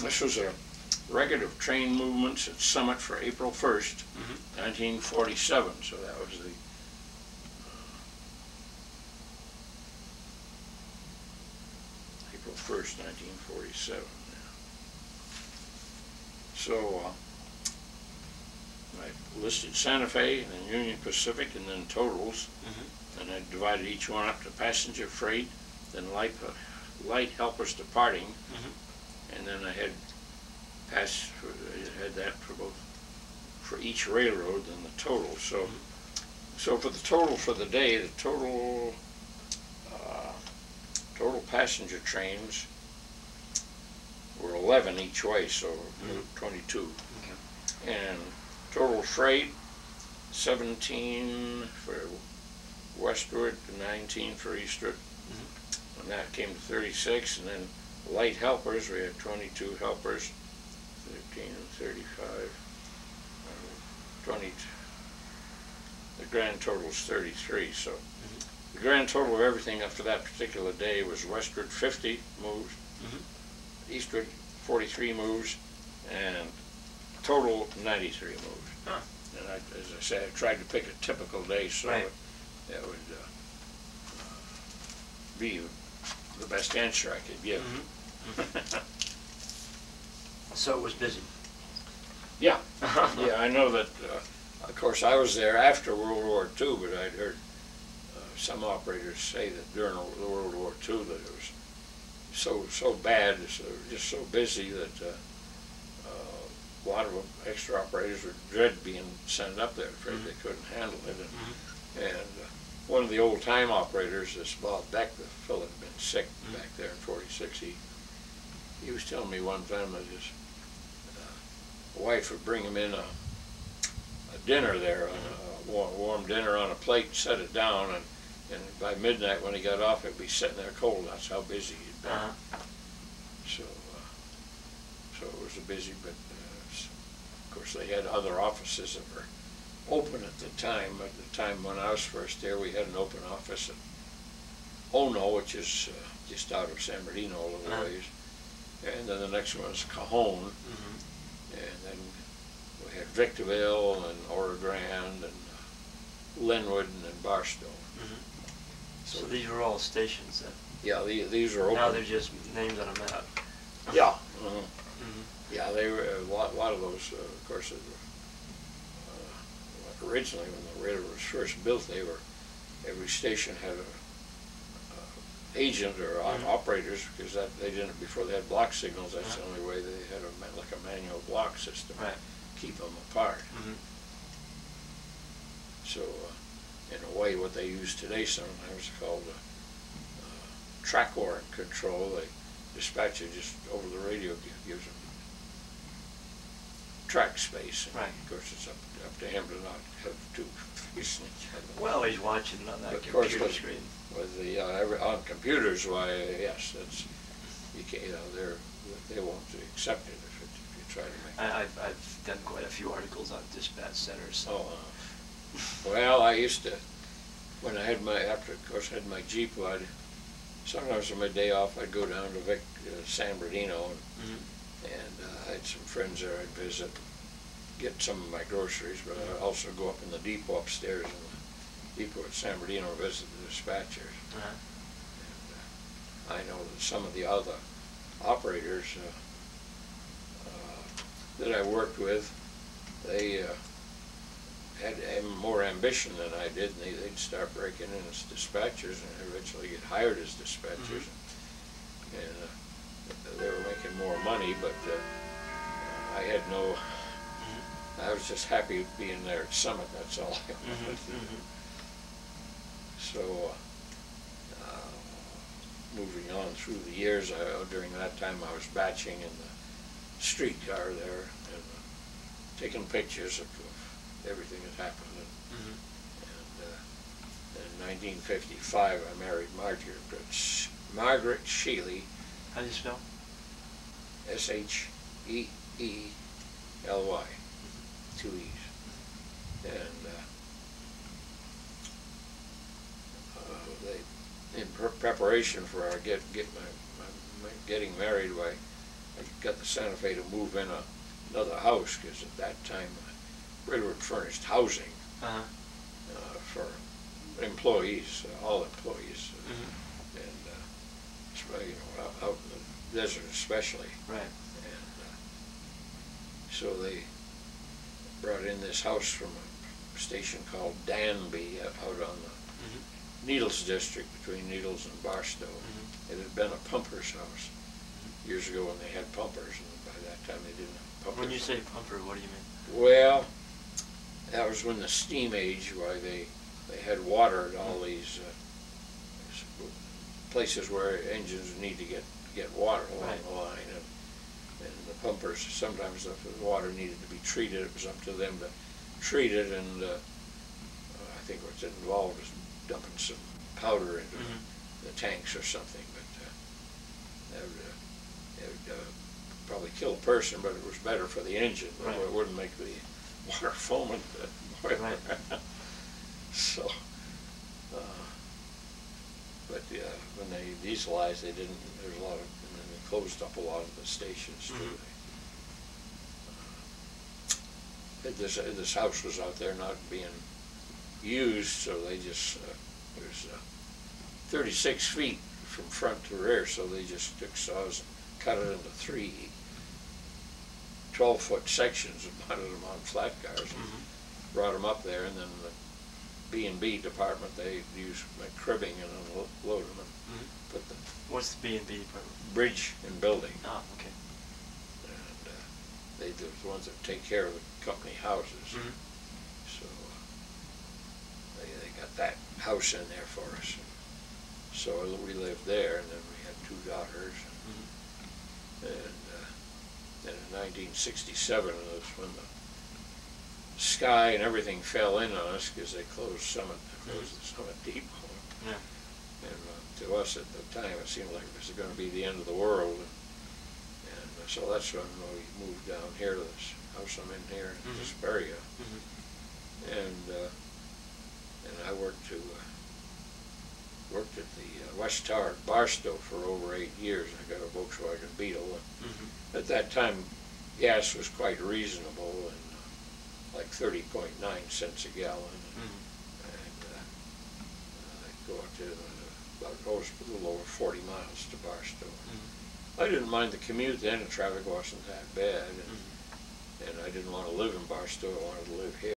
This was a record of train movements at Summit for April 1st, 1947. So that was the April 1st, 1947. So I listed Santa Fe and then Union Pacific and then totals, and I divided each one up to passenger freight, then light helpers departing, and then I had that for both, for each railroad, then the total. So so for the total for the day, the total passenger trains were 11 each way, so 22. Okay. And total freight, 17 for westward, 19 for eastward, and that came to 36. And then light helpers, we had 22 helpers, 13 and 35, 20. The grand total is 33. So the grand total of everything up to that particular day was westward 50 moves, eastward 43 moves, and total 93 moves. And as I said, I tried to pick a typical day so that would be the best answer I could give. So it was busy. Yeah. Yeah, I know that, of course, I was there after World War II, but I'd heard some operators say that during World War II that it was so bad, just so busy that a lot of extra operators would dread being sent up there, afraid they couldn't handle it. And one of the old-time operators, this Bob Beck, the fellow had been sick back there in '46, he was telling me one time that his wife would bring him in a dinner there, a warm dinner on a plate, set it down, and by midnight when he got off, it'd be sitting there cold. That's how busy he'd been. So it was a busy, but of course they had other offices that were open at the time. At the time when I was first there, we had an open office at Ono, which is just out of San Bernardino a little ways. And then the next one was Cajon. And then we had Victorville and Oro Grande and Linwood and then Barstow. So these were all stations then? Yeah, these are open. Now they're just names on a map. Yeah. Yeah, they were a lot of those, of course, originally when the railroad was first built, every station had a agent or operators, because they didn't, before they had block signals, that's the only way they had like a manual block system to keep them apart. So in a way what they use today sometimes is called track warrant control. The dispatcher just over the radio gives them track space. And of course it's up to him to not have two facing each other. Well, he's watching on that computer screen. With the on computers, why yes, that's you can't. They won't accept it if you try to make. I've done quite a few articles on dispatch centers. Well, I used to, when I had after of course I had my Jeep, sometimes on my day off I'd go down to San Bernardino and I had some friends there I'd visit, get some of my groceries, but I'd also go up in the depot upstairs in the depot at San Bernardino and visit the dispatchers. And I know that some of the other operators that I worked with, they had more ambition than I did, and they'd start breaking in as dispatchers and eventually get hired as dispatchers. And they were making more money, but I had no, I was just happy being there at Summit, that's all I wanted. So moving on through the years, during that time I was batching in the streetcar there and taking pictures of everything that happened. And in 1955 I married Margaret Sheely. How do you spell? S-H-E-E-L-Y, 2 E's. And in preparation for our getting married, I got the Santa Fe to move in another house, because at that time Railroad furnished housing for employees, all employees, and you know, out in the desert especially. Right. And so they brought in this house from a station called Danby out on the Needles district between Needles and Barstow. It had been a pumper's house years ago when they had pumpers, and by that time they didn't have pumpers. When you say pumper, what do you mean? Well, that was when the steam age, why they had water at all these places where engines need to get water along the line, and the pumpers, sometimes if the water needed to be treated, it was up to them to treat it, and I think what's involved was dumping some powder into the tanks or something, but that would probably kill a person, but it was better for the engine. Right. It wouldn't make the water foam in the boiler. Right. So, but when they dieselized, they didn't. There's a lot of, and then they closed up a lot of the stations too. This house was out there not being used, so they just it was 36 feet from front to rear, so they just took saws and cut it into 3 12-foot sections and mounted them on flat cars and brought them up there, and then the B&B department, they used cribbing and unloaded them. Put the What's the B&B department? Bridge and building. Oh, okay. And they're the ones that take care of the company houses. So they got that house in there for us. So we lived there, and then we had 2 daughters. And then in 1967, it was when the sky and everything fell in on us, because they closed the Summit Depot. Yeah. And to us at the time, it seemed like it was going to be the end of the world. And so that's when we moved down here to this house I'm in here in Hesperia. And I worked at the West Tower at Barstow for over 8 years. I got a Volkswagen Beetle. And at that time, gas was quite reasonable, and like 30.9 cents a gallon. And I'd go up to about a little over 40 miles to Barstow. I didn't mind the commute then. The traffic wasn't that bad, and I didn't want to live in Barstow. I wanted to live here.